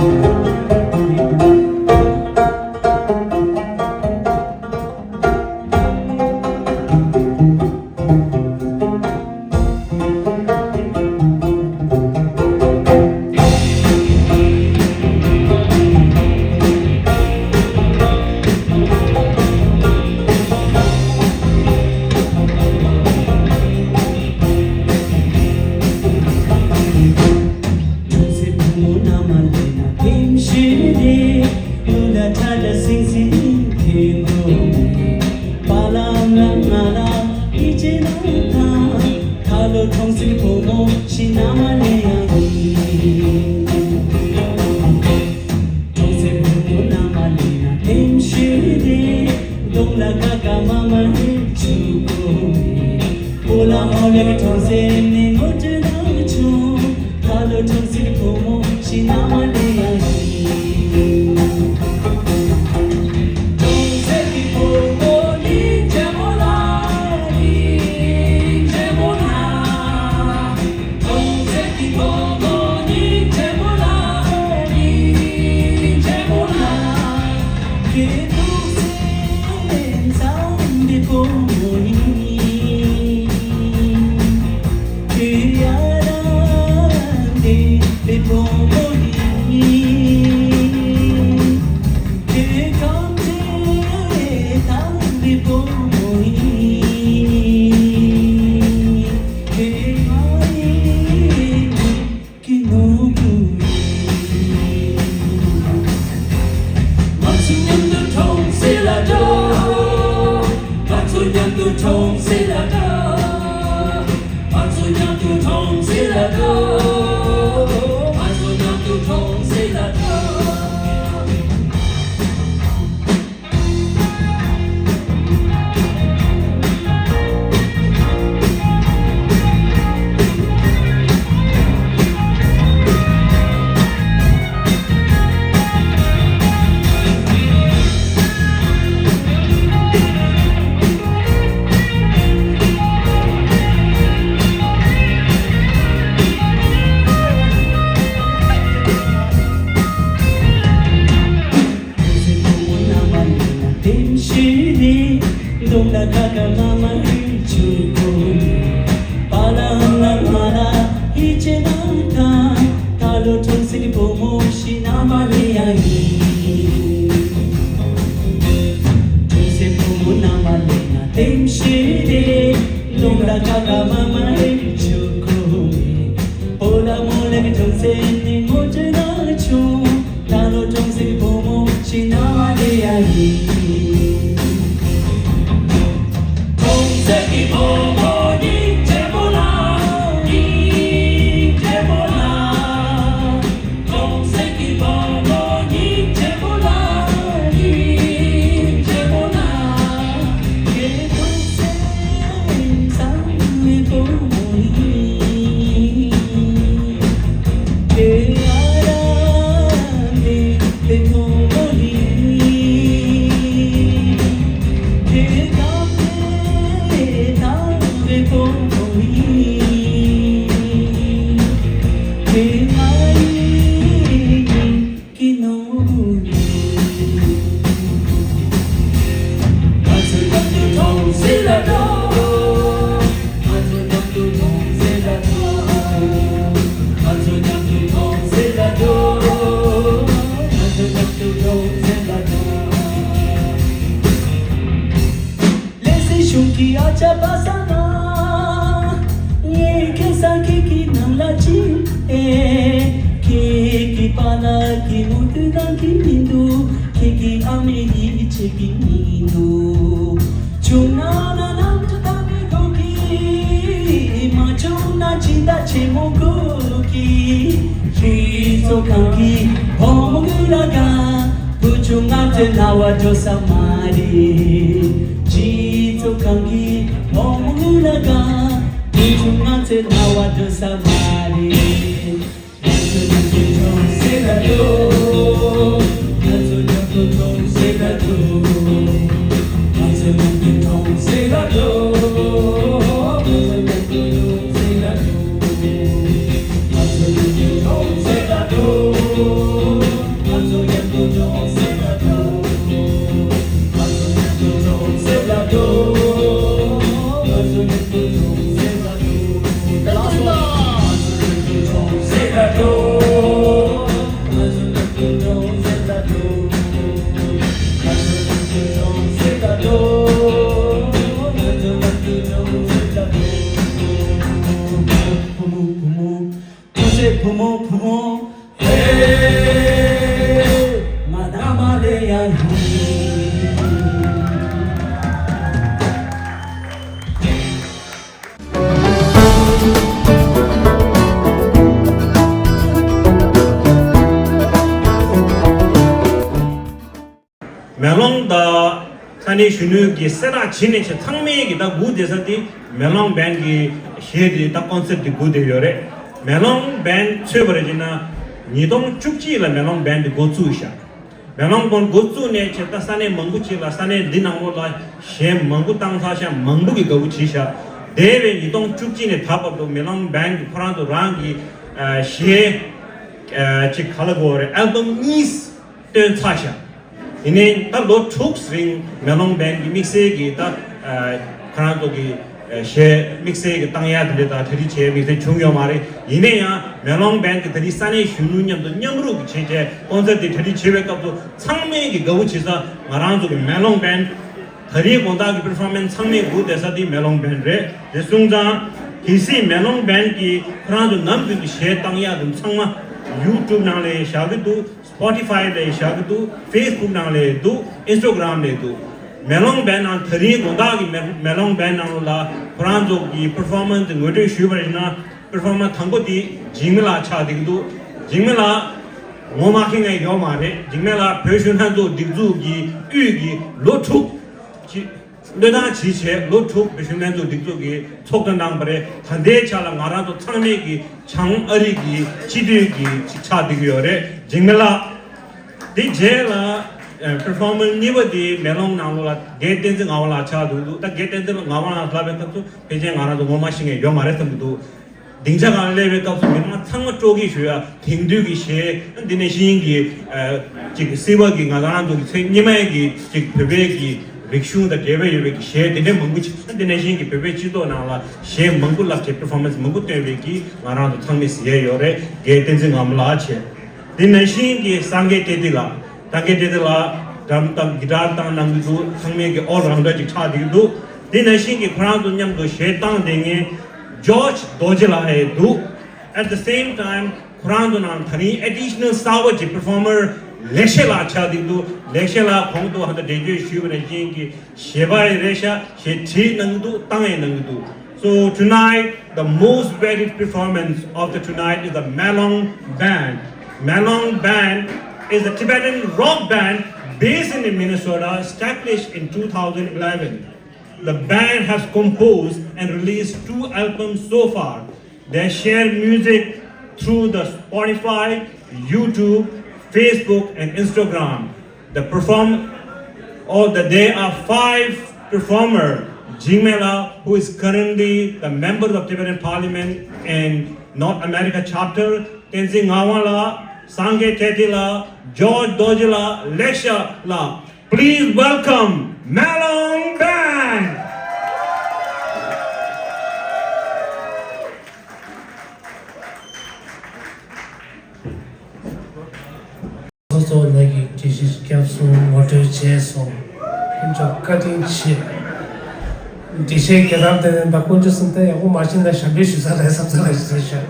Oh melong da sani shunu ki sera chine che thangme ki da gu de sati melong band ki she de da concept gu de yore melong band chebare jina nidong chukchi la melong band go chu sha melong bon go chu ne che ta sane mangu chi la sane dinang mo la she mangu tang sa sha mangu ki go chi sha deve nidong chukchi ne thap do melong band khran do rang ki she chi khala go re album is ten cha sha ine ta lo chuk swing melong band ki mixe ki ta khran do ki she mixe ki tang ya de ta thari che mixe chungyo mare ine ya melong band ki thari sane shunu nyam do nyamru ki che che concert de thari chewe kap do changme ki go chi sa marang do melong band thari konda ki performance changme gu de sa di melong band re de sungja kisi melong band ki khran do nam ki she tang ya dum changma YouTube nang le shagidu Spotify le shagidu Facebook nang le du Instagram le du melong band on thari gonda ki melong band nang la Franzo ki performance ngote shubar na performance thango di jingla cha digdu jingla ngoma ki ngai yo mare jingla pheshun han do digzu ki yu ki lo thuk chi le다 지체 로툭 비신난도 딕조기 촉던당 버레 한대 차라 나라도 창내기 장어리기 지들기 지차디기요레 징글라 디제라 performance 니버디 멜롱 나올라 게텐즈 나올라 차도 다 게텐즈 나올라 클럽에서 베제 나라도 모마싱에 요 말했던도 딩자가 레벨값 미만 창어 쪽이 쉬야 딩두기 시 디네 신기 지 시버기 나라도 니마기 지 베베기 Rikshu da deva yuve ki she dine mungu chi dine shin ki pepe chido na la she mungu la che performance mungu tewe ki ngara do thangme siye yore ge tenzi ngamla che dine shin ki sangge te dila tangge te dila dam tam guitar tang nang du thangme ki all rounder chi cha di du dine shin ki khran du nyam do she tang denge George Dojela hai du at the same time khran du nan thani additional sawa chi performer Leshela Chadidu, Leshela Hongdo had the danger Shuban Jingi, Sheba Resha, Sheti Nandu, Tangai Nandu. So tonight, the most varied performance of the tonight is the Malong Band. Malong Band is a Tibetan rock band based in Minnesota, established in 2011. The band has composed and released 2 albums so far. They share music through the Spotify, YouTube, Facebook and Instagram. There are 5 performers. Jingmela, who is currently the member of Tibetan Parliament and North America chapter, Tenzing Ngawala, Sangye Tetila, George Dojela, Lesha La. Please welcome Malong Band. Also like this is capsule water chess or into cutting shit. This is get up there and back just something I will march in the shabish is a something like station.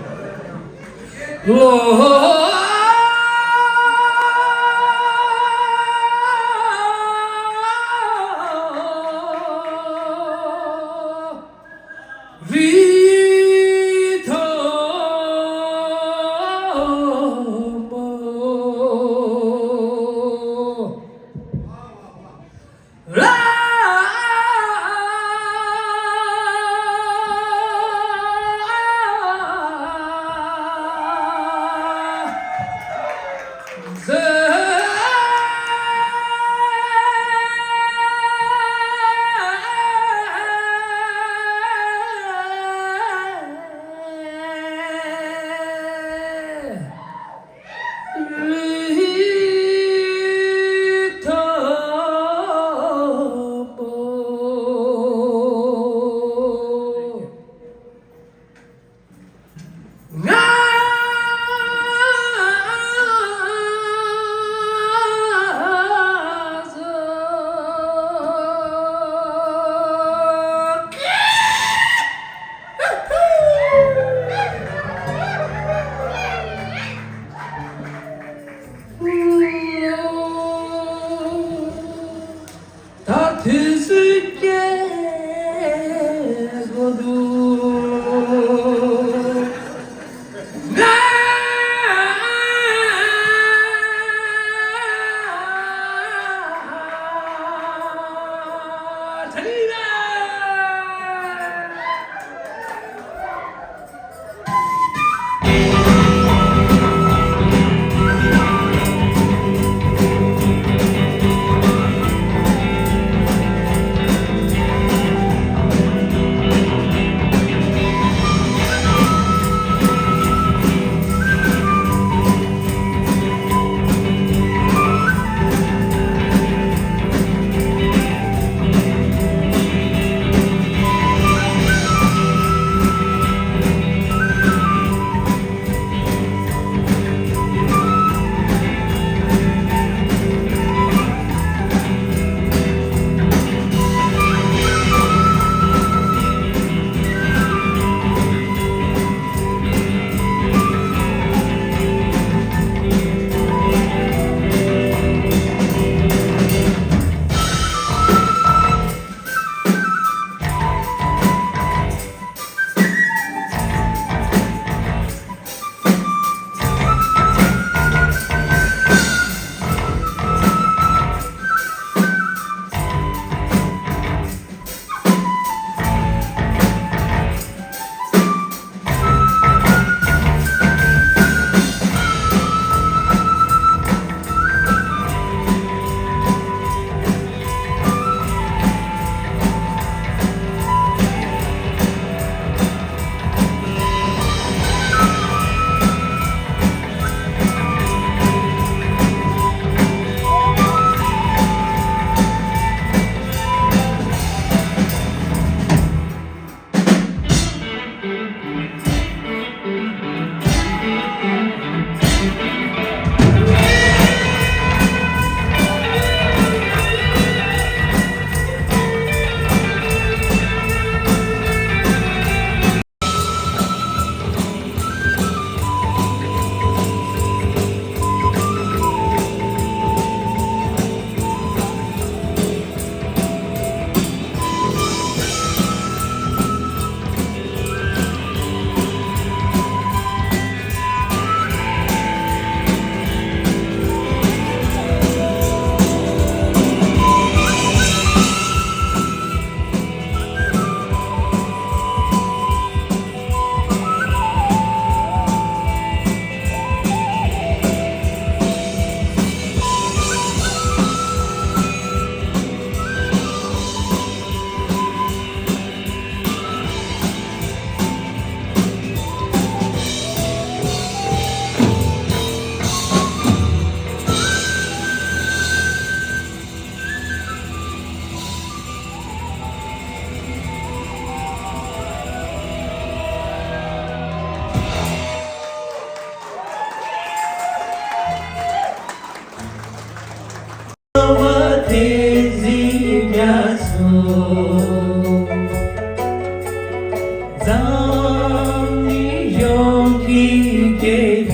잠이 여기 계리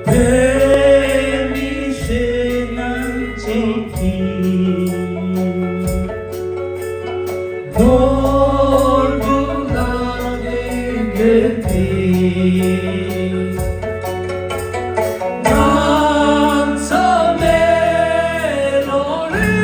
뱀이 세난 지기 놀부가는 그때 난 섬에 너를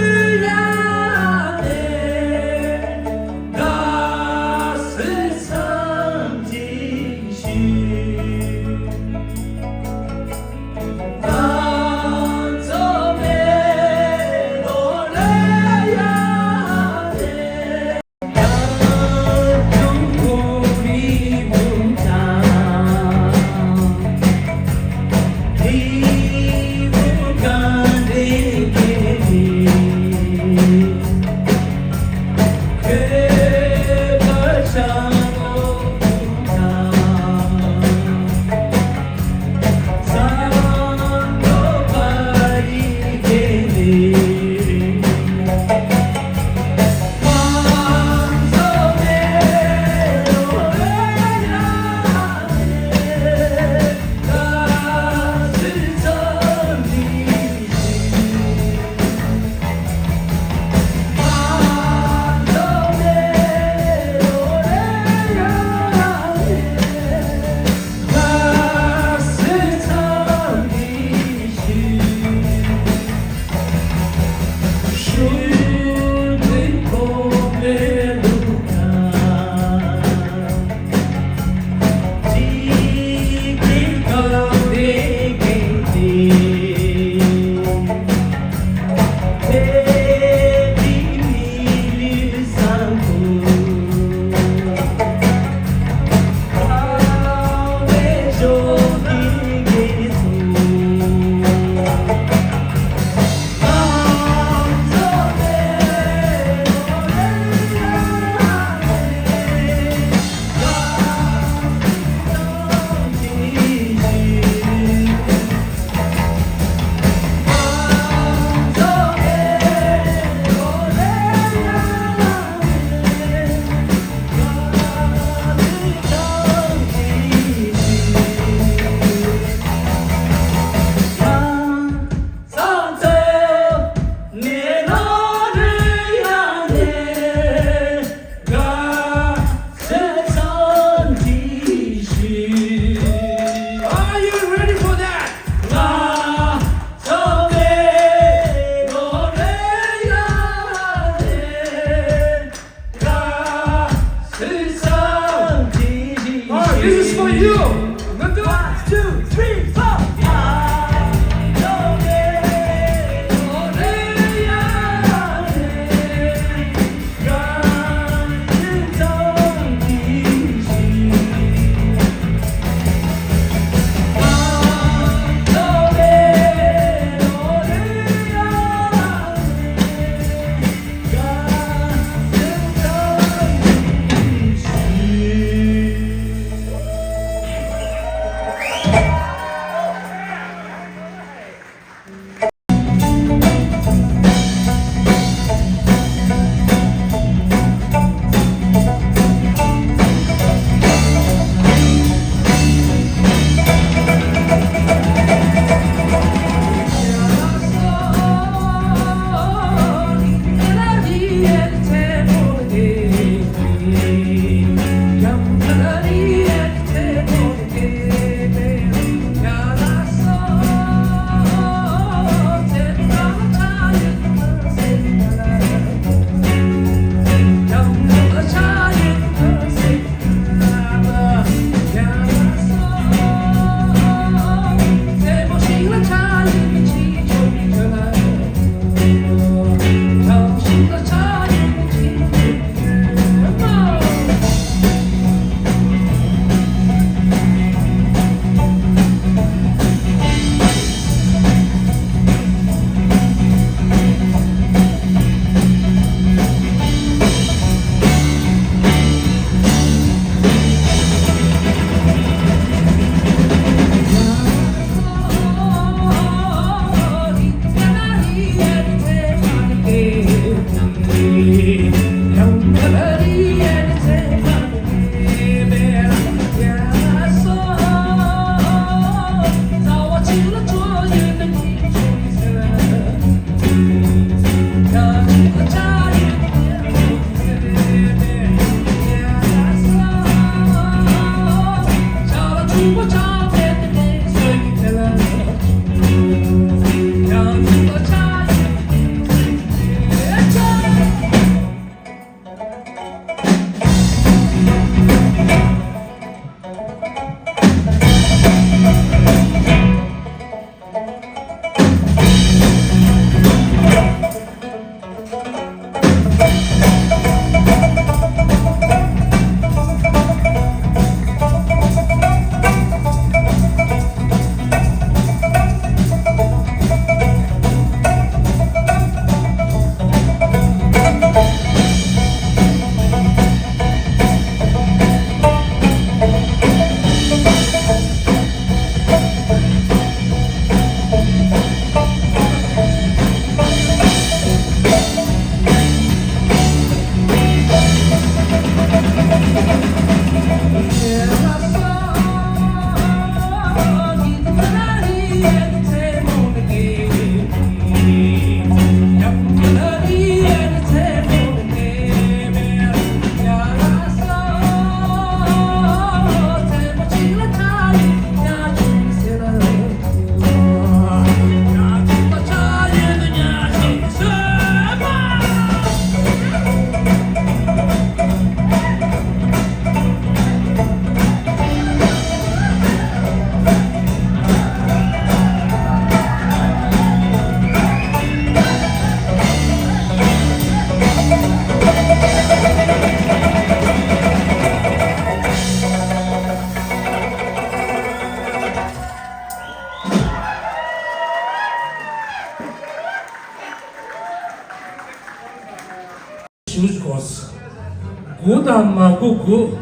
구다 마고 구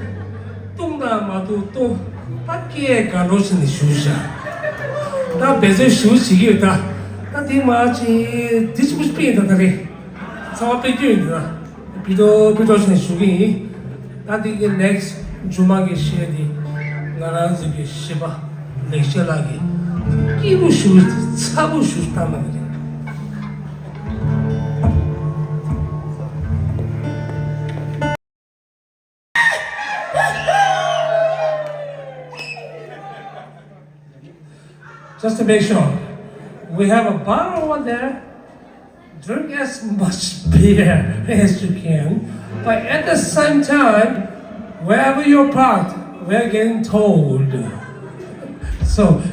똥다 마도 똥 밖에 가로시는 슈샤 나 배제 슈시기다 나 디마치 디스부스피다 다리 사와 빼줘인다 비도시는 슈기 나 디게 넥스 주마게 시에디 나라즈게 시바 렉셔라기 끼부 슈 차부 슈 타마게 Just to make sure, we have a bottle over there. Drink as much beer as you can, but at the same time, wherever you're parked, we're getting told. So,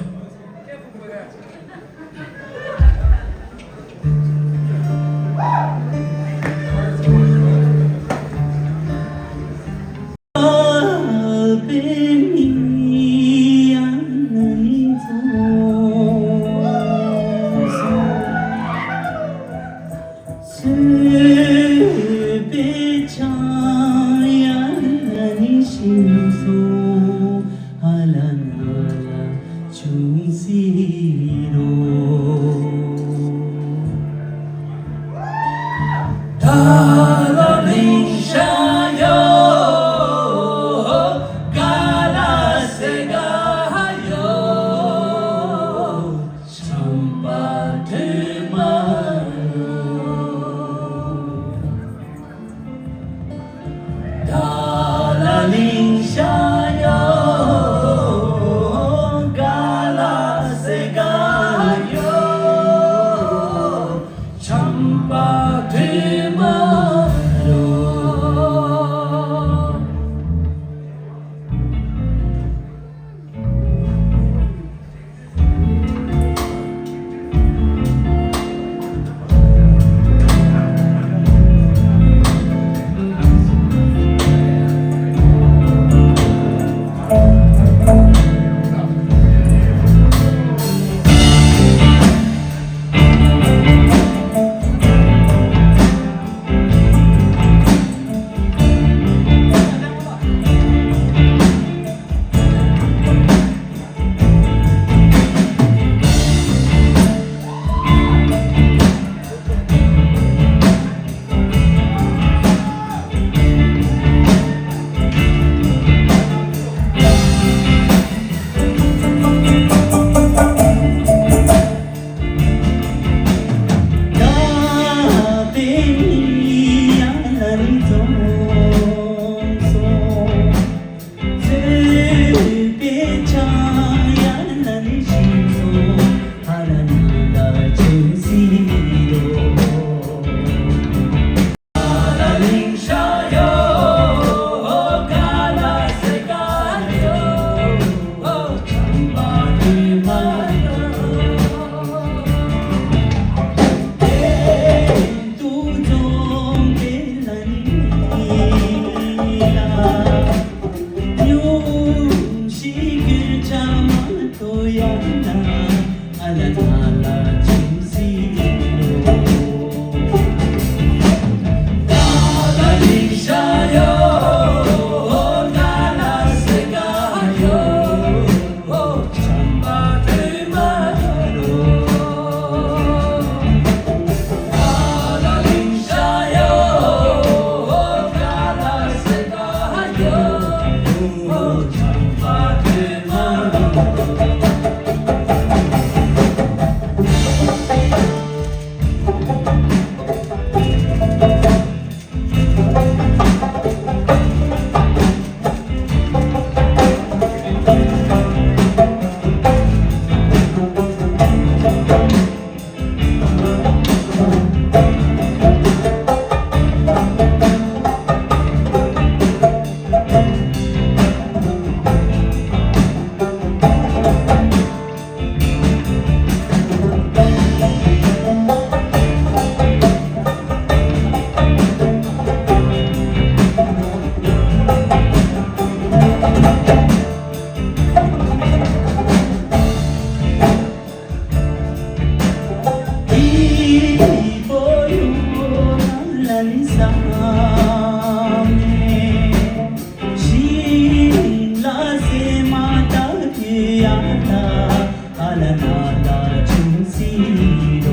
나나나 중시로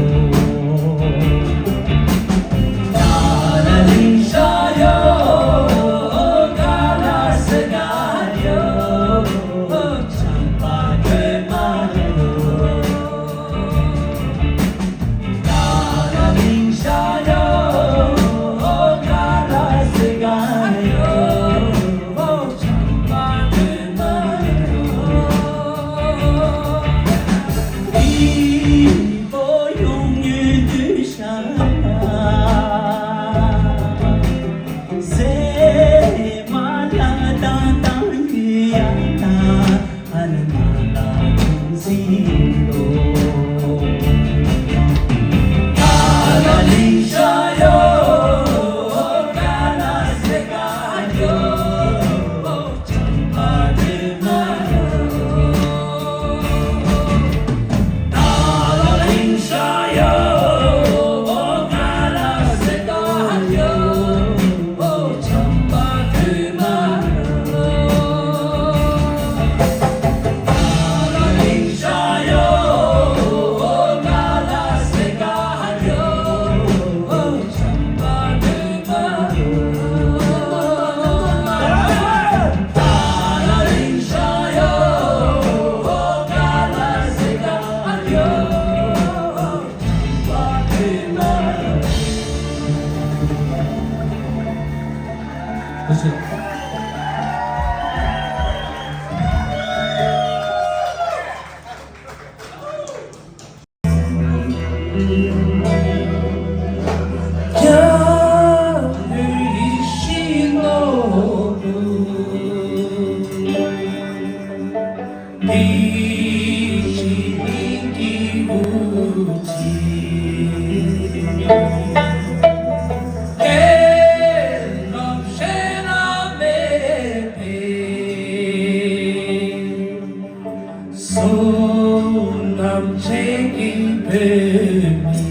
나라는 셔요 가라스가요 창밖에 말로 나라는 셔요 가라스가요 창밖에 말로 이보 용일들 세마라다당이야다 하는 나라 중시로 하나님 셔요 가라세가요 천바들 마요 하나님 셔요 가라세가요 천바들 마요 하나님 셔요 가라세가요 천바들 마요 하나님 셔요 가라세가요 천바들 마요 그렇지. 손남 챙긴 뱀이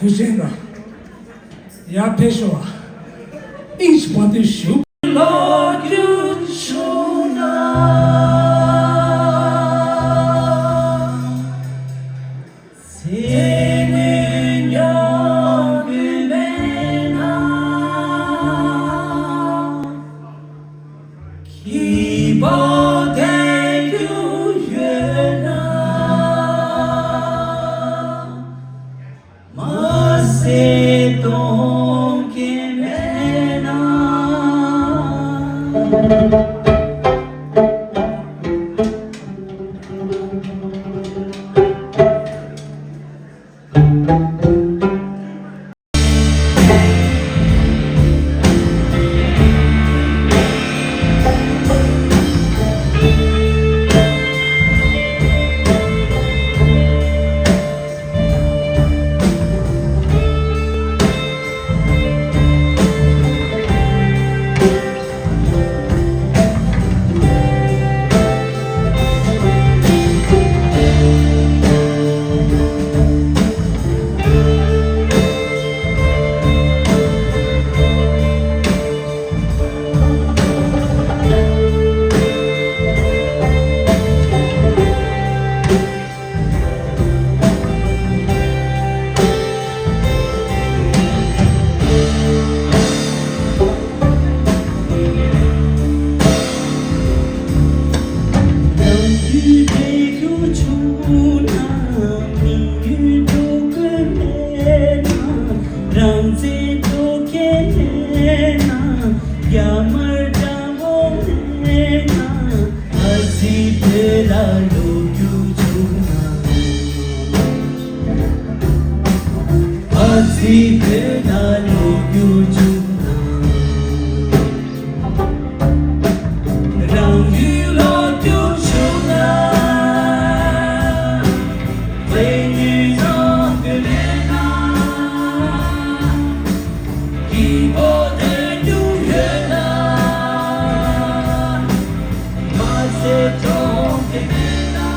Kujena, Ya Peshwa, each body shoot. Lord, you should senin yoluna 기뻐대 유연아 마세동 김에나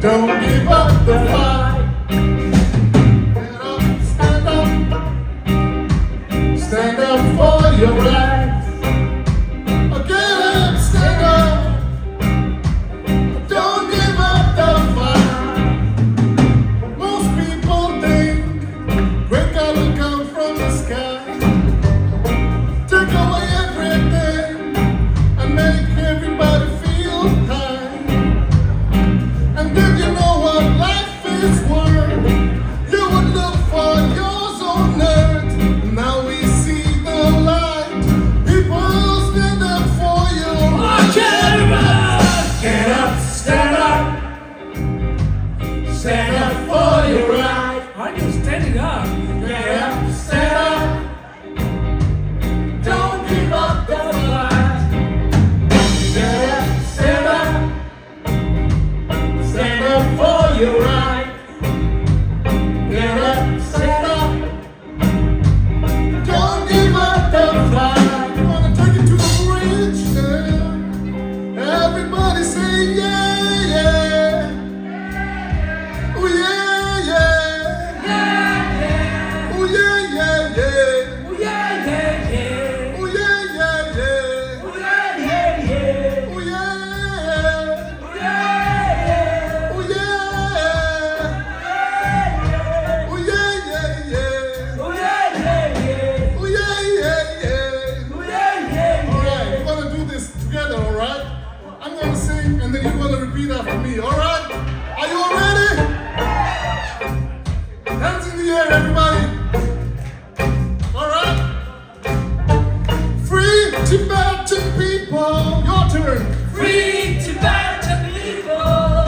Don't give up the fight. Get up, stand up for Tibetan people, your turn. Free Tibetan people.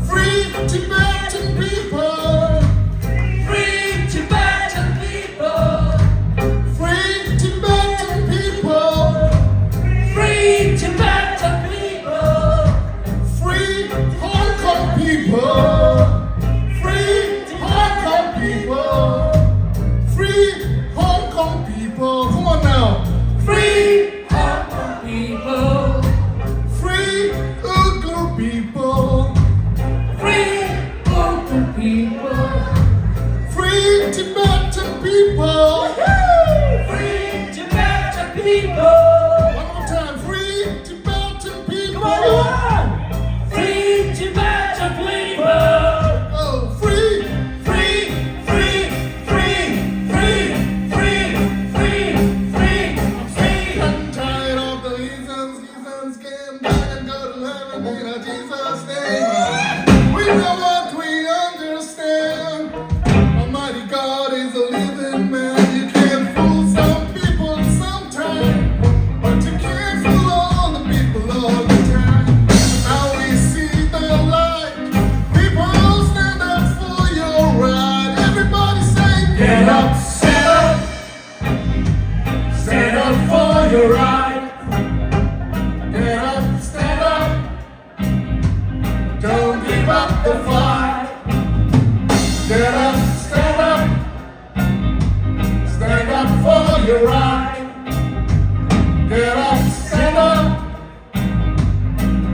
Free Tibetan people. Free Tibetan people. Free Tibetan people. Free Tibetan people. Free Hong Kong people. Free Hong Kong people. Free Hong Kong people. Come on now. Free Hong Kong people. Free Uyghur people. Free Hong Kong people. Free Tibetan people. Free Tibetan people. One more time. Free Tibetan people. Come on. Free Tibetan people. Oh, free. Free, free, free, free, free, free, free, free. I'm tired of the reasons came back and go to heaven in Jesus' name. We know what we understand. Almighty God is a living man. You can't fool some people sometime, but you can't fool all the people all the time. Now we see the light. People stand up for your right. Everybody say, Get up, stand up. Stand up for your right. get up, stand up. Don't give up the fight. Get up, stand up. Stand up for your right. Get up, stand up.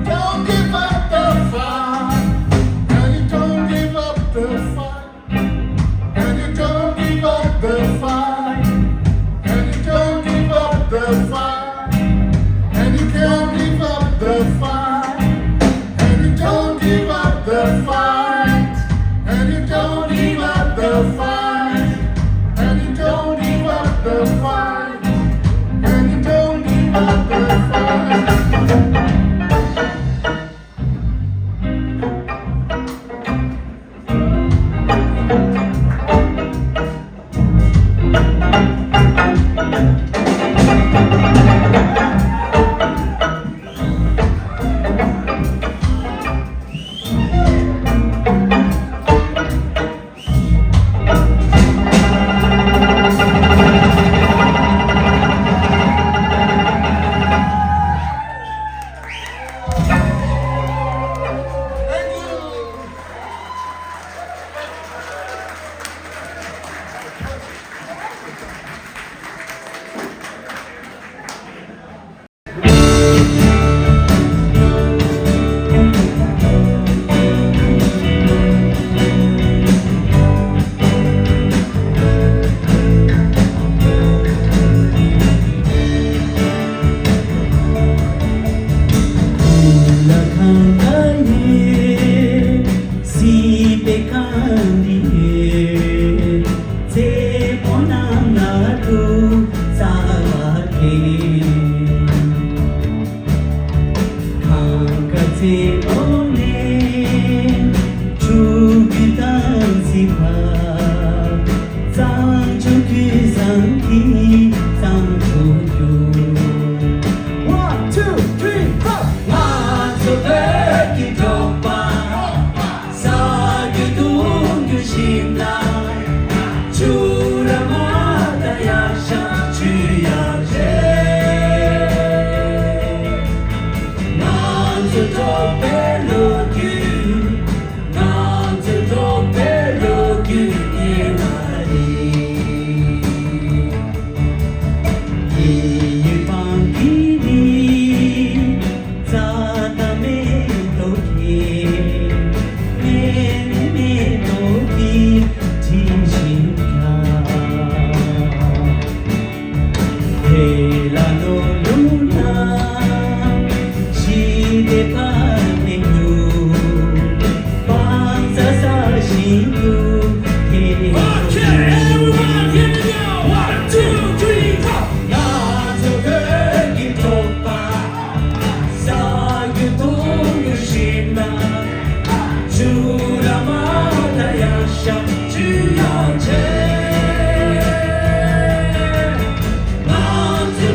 Don't give up the fight. And you don't give up the fight. And you don't give up the fight. And you don't give up the fight. And you can't give up the fight. And you don't give up the fight. And you don't give up the fight. And you don't give up the fight. And you don't give up the fight. Thank you. One, two, three, four. Mountain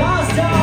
Last time.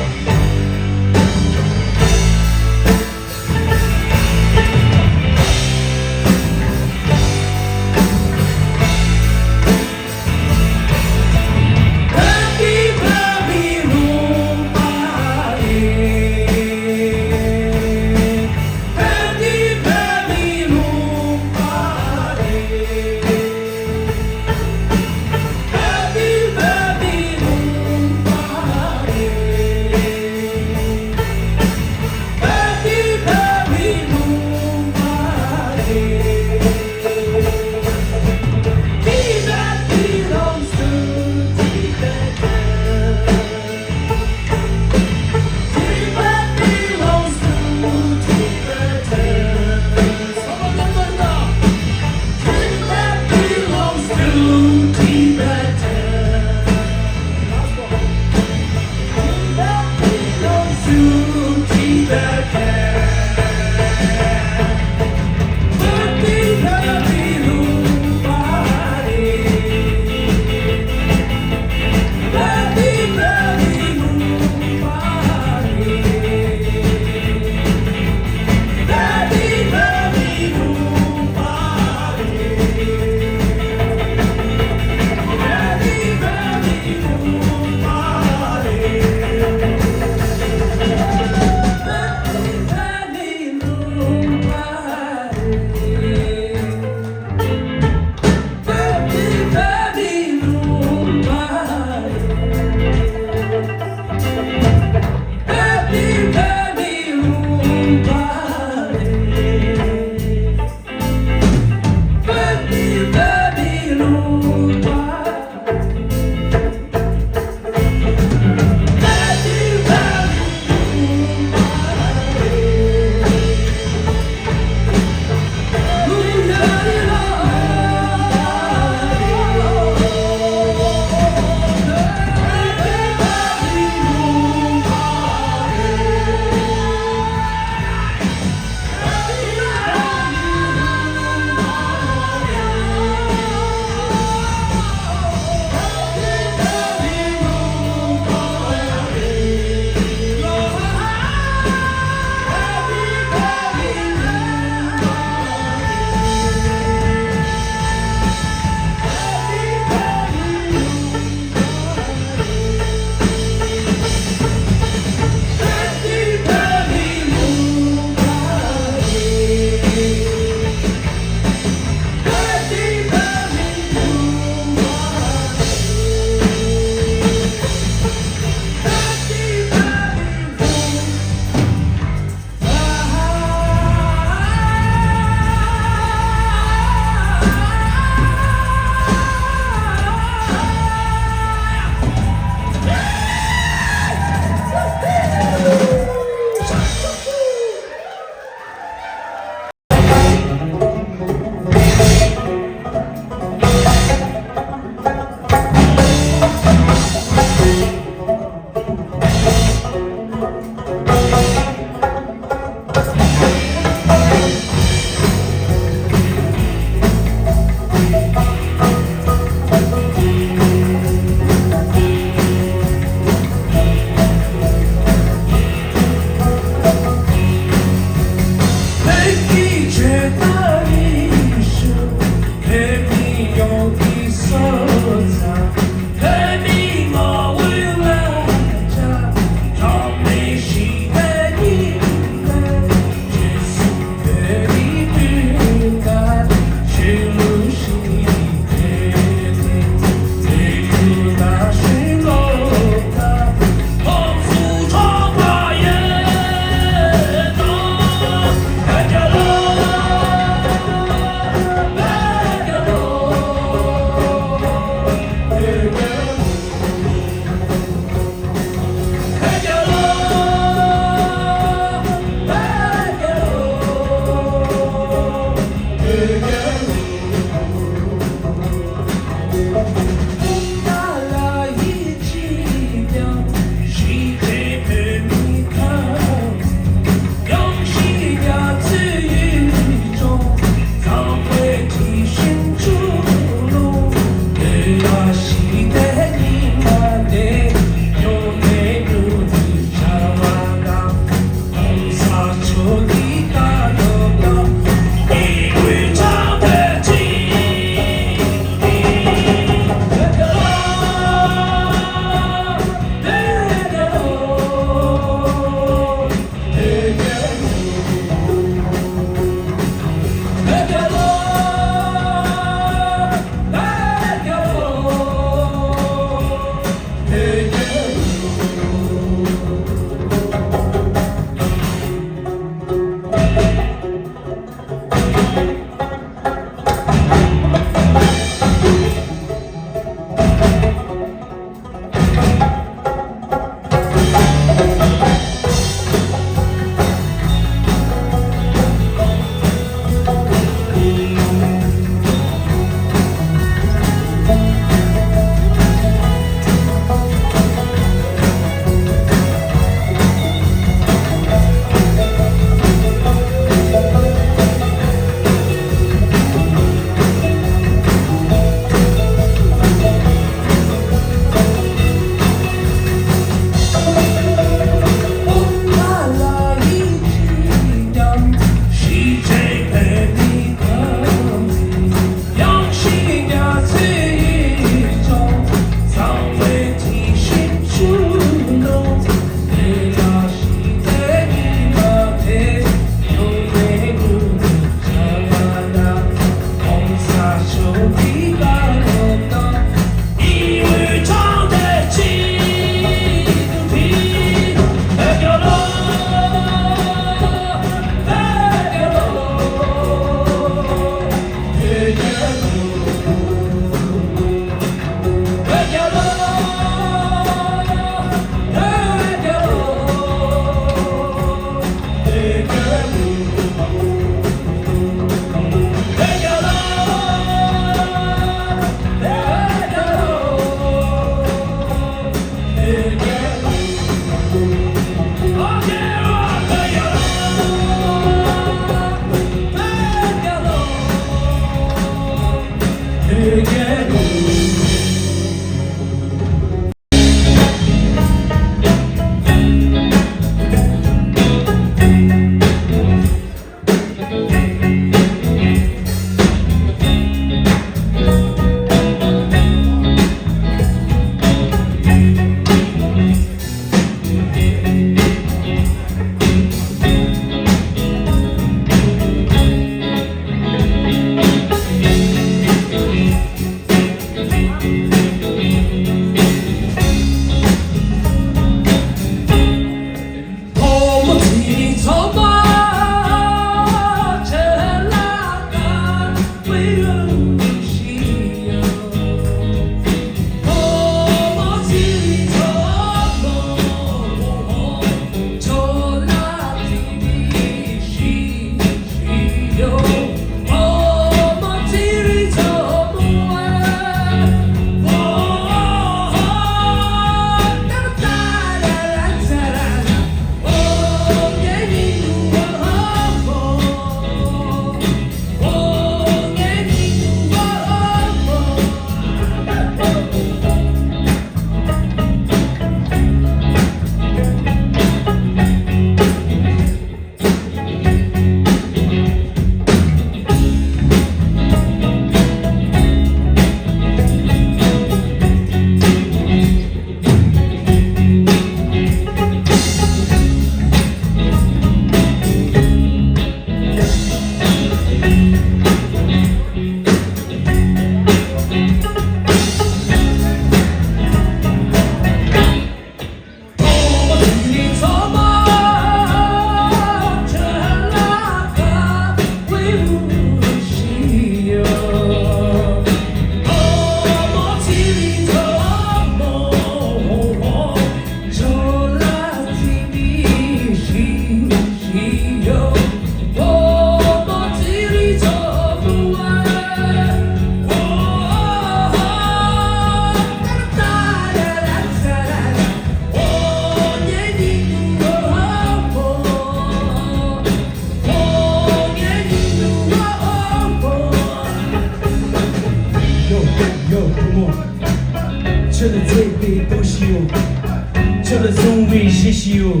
谢谢哟，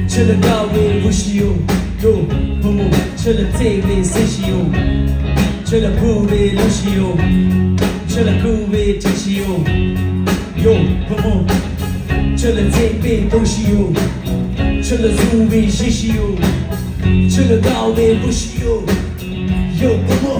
吃了高位不是哟，哟，父母吃了这位谢谢哟，吃了苦味不是哟，吃了苦味真是哟，哟，父母吃了这位不是哟，吃了苦味谢谢哟，吃了高位不是哟，哟，父母。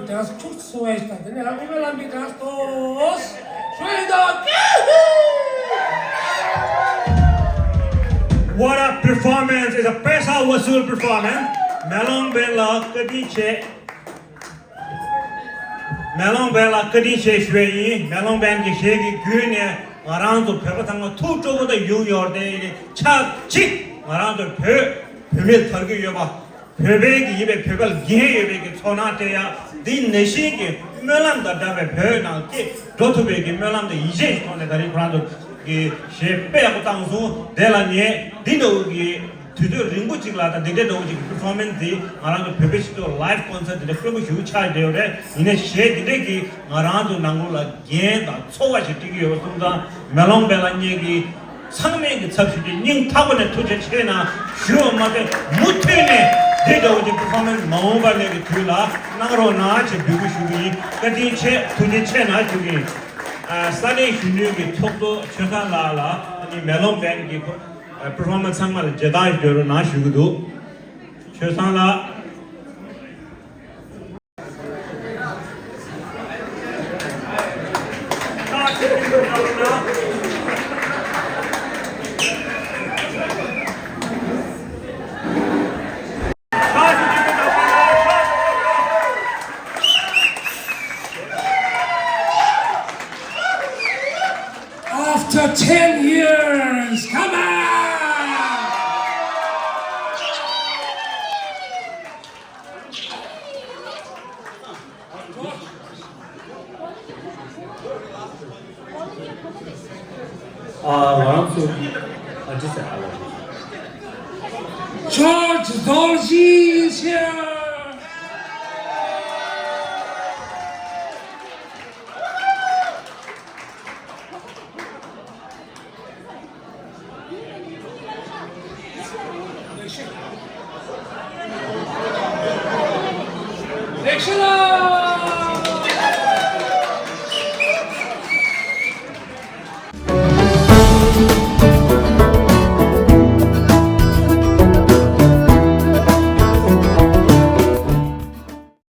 das, tut so echt. Denn er immer lang mit das los. Schweder. What a performance! It's a Pesa Wasul performance. Melong Bella Kadiche. Melong Bella Kadiche Shui, Melong Bang Shegi Gune, Marando Pebatanga, two over the Yu Your Day, Chak Chick, Marando Pe, Pemil Targi Yoba, Pebeg, Yibe Pebel, Gay, Tonatea, Din Neshiki, Melam the Dame Pernal, Dotubeg, Melam the Ije on the Rando. She pay Tangsu, Delanye, Dido, Tudo Ringo Chilata, they did performance around the Pepito live concert, the film huge child there in a shade, Digi, around Nangula, Gen, so much Tigi, Melon Belanyegi, Sangme, subsidy, Ning Town and Tuja Chena, sure mother, Mutine, Dido, the performance, Maumba Tula, Nagro Nach, Bugushugi, Kadiche, Tuja Chena to me. Sunny Shunugi Toko Chota and the Melon Bang performance Samal Jedi Duro Nashudu Chosala. After 10 years, come on! George Dolgy is here! Excellent!